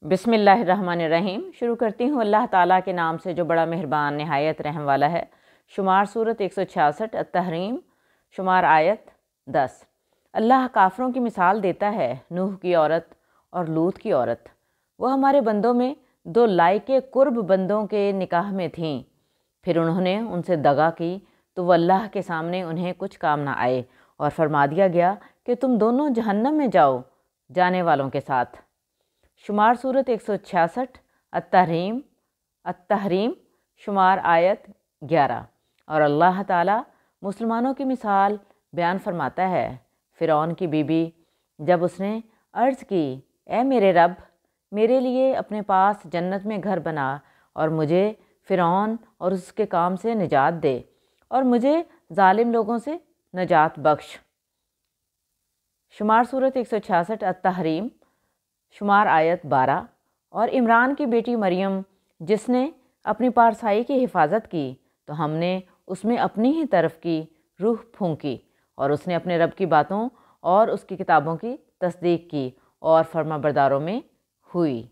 बिस्मिल्लाहिर्रहमानिर्रहीम। शुरू करती हूँ अल्लाह ताला के नाम से जो बड़ा मेहरबान नहायत रहम वाला है। शुमार सूरत 166 अत-तहरीम। शुमार आयत 10। अल्लाह काफरों की मिसाल देता है, नूह की औरत और लूत की औरत। वह हमारे बंदों में दो लायके कुर्ब बंदों के निकाह में थीं। फिर उन्होंने उनसे दगा की तो वह अल्लाह के सामने उन्हें कुछ काम ना आए और फरमा दिया गया कि तुम दोनों जहन्नम में जाओ जाने वालों के साथ। शुमार सूरत 166 अत-तहरीम। शुमार आयत 11। और अल्लाह ताला मुसलमानों की मिसाल बयान फरमाता है। फ़िरौन की बीबी जब उसने अर्ज़ की, ए मेरे रब, मेरे लिए अपने पास जन्नत में घर बना और मुझे फ़िरौन और उसके काम से निजात दे और मुझे ज़ालिम लोगों से निजात बख्श। शुमार सूरत 166 अत-तहरीम। शुमार आयत 12। और इमरान की बेटी मरियम जिसने अपनी पारसाई की हिफाजत की तो हमने उसमें अपनी ही तरफ की रूह फूंकी और उसने अपने रब की बातों और उसकी किताबों की तस्दीक की और फर्माबरदारों में हुई।